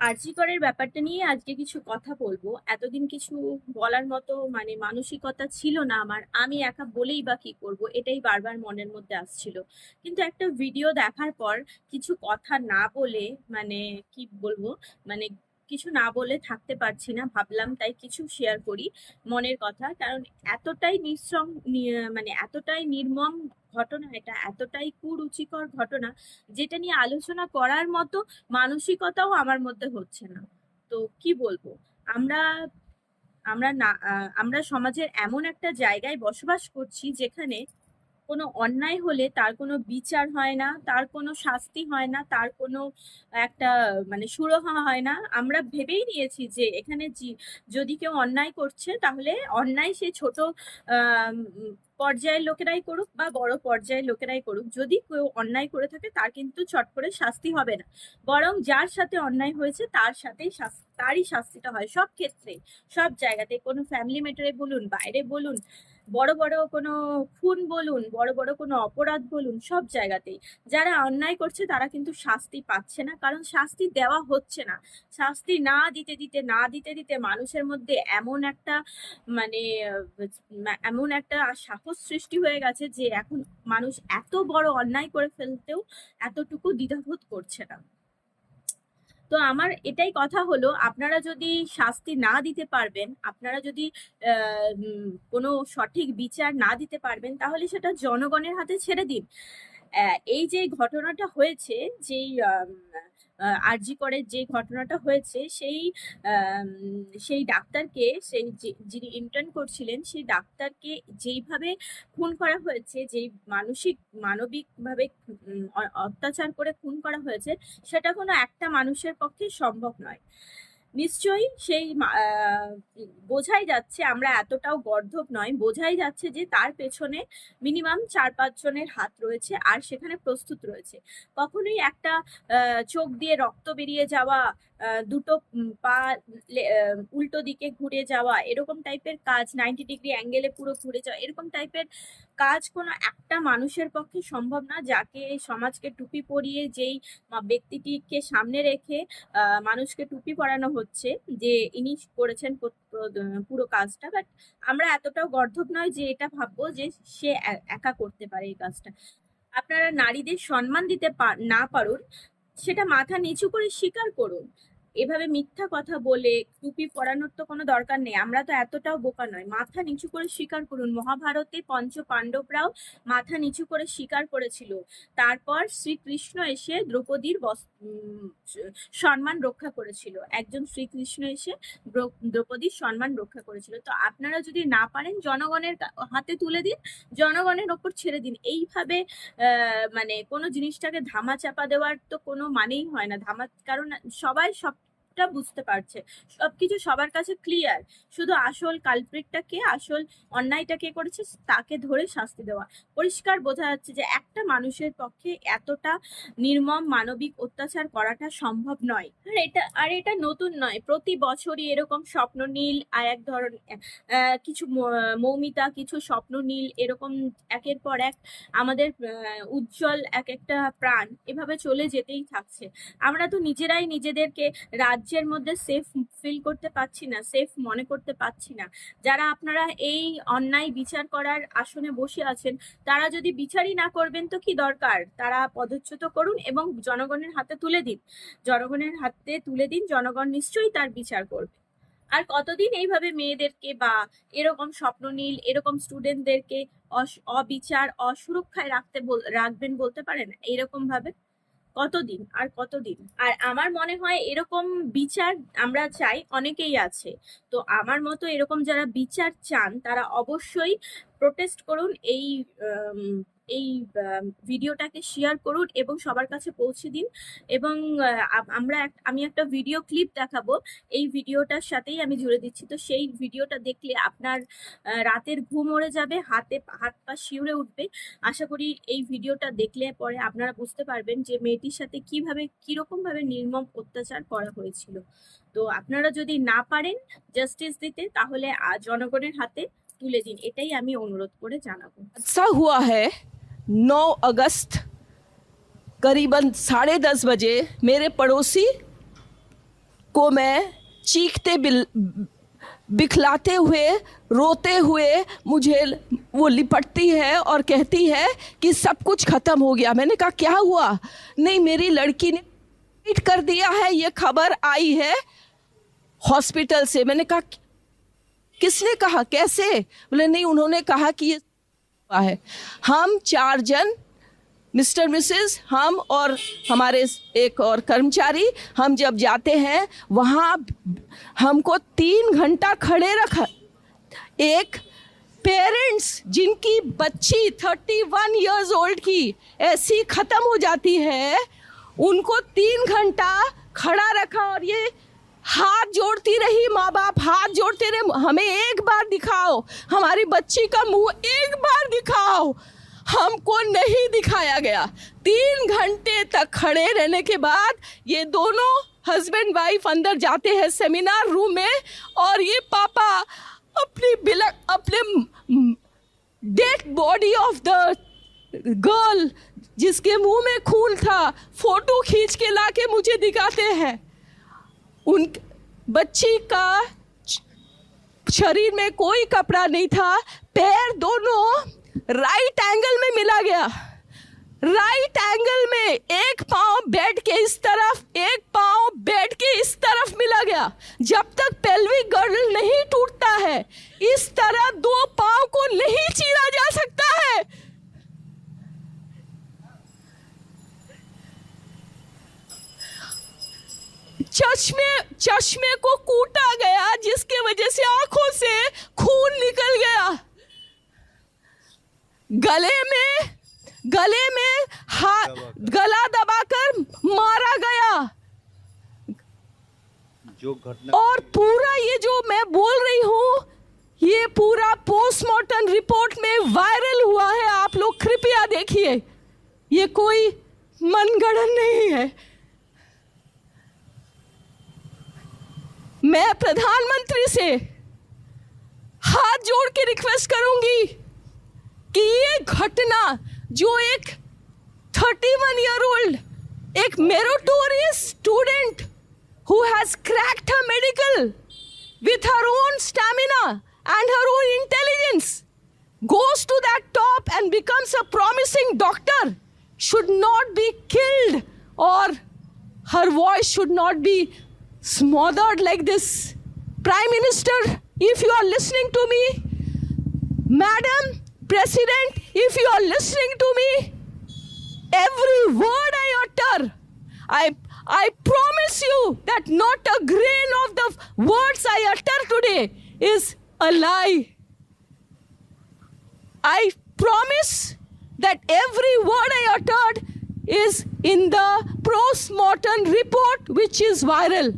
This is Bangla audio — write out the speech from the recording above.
আরজি করের ব্যাপারটা নিয়ে আজকে কিছু কথা বলবো। এতদিন কিছু বলার মতো মানসিকতা ছিল না আমার। আমি একা বলেই বা কি করব, এটাই বারবার মনের মধ্যে আসছিল। কিন্তু একটা ভিডিও দেখার পর কিছু কথা না বলে, মানে কি বলবো, মানে কিছু না বলে থাকতে পারছি না, ভাবলাম তাই কিছু শেয়ার করি মনের কথা। কারণ এতটাই এতটাই নির্মম ঘটনা, এটা এতটাই কুরুচিকর ঘটনা, যেটা নিয়ে আলোচনা করার মতো মানসিকতাও আমার মধ্যে হচ্ছে না। তো কি বলবো, আমরা আমরা না আমরা সমাজের এমন একটা জায়গায় বসবাস করছি যেখানে কোনো অন্যায় হলে তার কোনো বিচার হয় না, তার কোনো শাস্তি হয় না, তার কোনো একটা সুরাহা হয় না। আমরা ভেবেই নিয়েছি যে এখানে যদি কেউ অন্যায় করছে তাহলে অন্যায় সে ছোট আহ পর্যায়ের লোকেরাই করুক বা বড় পর্যায়ের লোকেরাই করুক, যদি কেউ অন্যায় করে থাকে তার কিন্তু চট করে শাস্তি হবে না, বরং যার সাথে অন্যায় হয়েছে তার সাথেই তারই শাস্তিটা হয় সব ক্ষেত্রে, সব জায়গাতে। কোনো ফ্যামিলি ম্যাটারে বলুন, বাইরে বলুন, বড় বড় কোনো খুন বলুন, বড় বড় কোনো অপরাধ বলুন, সব জায়গাতেই যারা অন্যায় করছে তারা কিন্তু শাস্তি পাচ্ছে না, কারণ শাস্তি দেওয়া হচ্ছে না। শাস্তি না দিতে দিতে মানুষের মধ্যে এমন একটা মানে এমন একটা সাহস সৃষ্টি হয়ে গেছে যে এখন মানুষ এত বড় অন্যায় করে ফেলতেও এতটুকু দ্বিধাবোধ করছে না। তো আমার এটাই কথা হলো, আপনারা যদি শাস্তি না দিতে পারবেন, আপনারা যদি কোনো সঠিক বিচার না দিতে পারবেন, তাহলে সেটা জনগণের হাতে ছেড়ে দিন। এই যে ঘটনাটা হয়েছে, যেই আরজি করের যে ঘটনাটা হয়েছে, আম, সেই ডাক্তারকে, যিনি ইন্টার্ন করছিলেন সেই ডাক্তারকে যেইভাবে খুন করা হয়েছে, যেই মানবিক ভাবে অত্যাচার করে খুন করা হয়েছে, সেটা কোনো একটা মানুষের পক্ষে সম্ভব নয়। নিশ্চয়ই বোঝাই যাচ্ছে, আমরা এতটাও গর্ধব নয়, বোঝাই যাচ্ছে যে তার পেছনে মিনিমাম 4-5 জনের হাত রয়েছে আর সেখানে প্রস্তুত রয়েছে। কখনোই একটা চোখ দিয়ে রক্ত বেরিয়ে যাওয়া, দুটো পা উল্টো দিকে ঘুরে যাওয়া, এরকম টাইপের কাজ, 90 ডিগ্রি অ্যাঙ্গেলে পুরো ঘুরে যাওয়া, এরকম টাইপের কাজ কোনো একটা মানুষের পক্ষে সম্ভব না। যাকে সমাজকে টুপি পরিয়ে যেই ব্যক্তিটিকে সামনে রেখে মানুষকে টুপি পরানো হচ্ছে যে ইনি করেছেন পুরো কাজটা, বাট আমরা এতটাও গর্ধব নয় যে এটা ভাববো যে সে একা করতে পারে এই কাজটা। আপনারা নারীদের সম্মান দিতে না পারুন, সেটা মাথা নিচু করে স্বীকার করুন। এভাবে মিথ্যা কথা বলে টুপি পরানোর তো কোনো দরকার নেই, আমরা তো এতটাও বোকা নয়। মাথা নিচু করে স্বীকার করুন। মহাভারতে পঞ্চ পাণ্ডবরাও মাথা নিচু করে স্বীকার করেছিল। তারপর শ্রীকৃষ্ণ এসে সম্মান রক্ষা করেছিল। একজন শ্রীকৃষ্ণ এসে দ্রৌপদীর সম্মান রক্ষা করেছিল। তো আপনারা যদি না পারেন, জনগণের হাতে তুলে দিন, জনগণের ওপর ছেড়ে দিন। এইভাবে কোনো জিনিসটাকে ধামা চাপা দেওয়ার তো কোনো মানেই হয় না। কারণ সবাই সবটা বুঝতে পারছে, সবকিছু সবার কাছে ক্লিয়ার। শুধু আসল কালপ্রিটটা কে, আসল অন্যায়টা কে করেছে তাকে ধরে শাস্তি দেওয়া। পরিষ্কার বোঝা যাচ্ছে যে একটা মানুষের পক্ষে এতটা নির্মম মানবিক অত্যাচার করাটা সম্ভব নয়। আর এটা নতুন নয়, প্রতি বছরই এরকম স্বপ্ননীল আর এক ধরনের কিছু মৌমিতা, কিছু স্বপ্ননীল, এরকম একের পর এক আমাদের উজ্জ্বল এক একটা প্রাণ এভাবে চলে যেতেই থাকছে। আমরা তো নিজেরাই নিজেদেরকে রাজ্যের মধ্যে সেফ ফিল করতে পারছি না, সেফ মনে করতে পারছি না। যারা আপনারা এই অন্যায় বিচার করার আসনে বসে আছেন, তারা যদি বিচারই না করবেন তো কি দরকার? তারা পদচ্যুত করুন এবং জনগণের হাতে তুলে দিন। জনগণের হাতে তুলে দিন, জনগণ নিশ্চয়ই তার বিচার করবে। আর কতদিন এইভাবে মেয়েদেরকে বা এরকম স্বপ্ননীল এরকম স্টুডেন্টদেরকে অবিচার অসুরক্ষায় রাখবেন বলতে পারেন এরকম ভাবে? কতদিন আর কতদিন? আর আমার মনে হয় এরকম বিচার আমরা চাই, অনেকেই আছে। তো আমার মতো এরকম যারা বিচার চান তারা অবশ্যই প্রোটেস্ট করুন, এই ভিডিওটাকে শেয়ার করুন এবং সবার কাছে পৌঁছে দিন। এবং আমি একটা ভিডিও ক্লিপ দেখাবো, এই ভিডিওটার সাথেই আমি জুড়ে দিচ্ছি। তো সেই ভিডিওটা দেখলে আপনার রাতের ঘুম উড়ে যাবে, হাত পা শিউরে উঠবে। আশা করি এই ভিডিওটা দেখলে পরে আপনারা বুঝতে পারবেন যে মেয়েটির সাথে কিরকম ভাবে নির্মম অত্যাচার করা হয়েছিল। তো আপনারা যদি না পারেন জাস্টিস দিতে, তাহলে জনগণের হাতে তুলে দিন, এটাই আমি অনুরোধ করে জানাবো। हादसा हुआ है 9 अगस्त करीबन 10:30 बजे। मेरे पड़ोसी को मैं चीखते बिखलाते हुए रोते हुए मुझे वो लिपटती है और कहती है कि सब कुछ खत्म हो गया। मैंने कहा क्या हुआ? नहीं, मेरी लड़की ने ट्वीट कर दिया है, ये खबर आई है हॉस्पिटल से। मैंने कहा किसने कहा, कैसे? बोले नहीं, उन्होंने कहा कि ये हुआ है। हम 4 जन, मिस्टर मिसेस, हम और हमारे एक और कर्मचारी, हम जब जाते हैं वहाँ हमको 3 घंटा खड़े रखा। एक पेरेंट्स जिनकी बच्ची 31 इयर्स ओल्ड की ऐसी ख़त्म हो जाती है, उनको 3 घंटा खड़ा रखा और ये हाथ जोड़ती रही। माँ बाप हाथ जोड़ते रहे, हमें एक बार दिखाओ, हमारी बच्ची का मुंह एक बार दिखाओ। हमको नहीं दिखाया गया। 3 घंटे तक खड़े रहने के बाद ये दोनों हस्बैंड वाइफ अंदर जाते हैं सेमिनार रूम में, और ये पापा अपने dead body of the girl जिसके मुंह में खून था फोटो खींच के लाके मुझे दिखाते हैं। उन बच्ची का शरीर में कोई कपड़ा नहीं था, पैर दोनों राइट एंगल में मिला गया। राइट एंगल में एक पांव बेड के इस तरफ, एक पांव बेड के इस तरफ मिला गया। जब तक पेल्विक गर्डल नहीं टूटता है, इस तरह 2 पांव को नहीं चीरा जा सकता है। चश्मे को कूटा गया, जिसके वजह से आंखों से खून निकल गया। गले में गला दबाकर मारा गया। जो घटना और पूरा ये जो मैं बोल रही हूँ, ये पूरा पोस्टमार्टम रिपोर्ट में वायरल हुआ है। आप लोग कृपया देखिए, ये कोई मनगढ़ंत नहीं है। मैं प्रधानमंत्री से हाथ जोड़ के रिक्वेस्ट करूंगी कि ये घटना जो एक 31 ईयर ओल्ड, एक meritorious student who has cracked her medical with her own stamina and her own intelligence, goes to that top and becomes a promising doctor, should not be killed, or her voice should not be smothered like this. Prime Minister, if you are listening to me, Madam President, if you are listening to me, every word I utter, I promise you that not a grain of the words I utter today is a lie. I promise that every word I uttered is in the post-mortem report which is viral.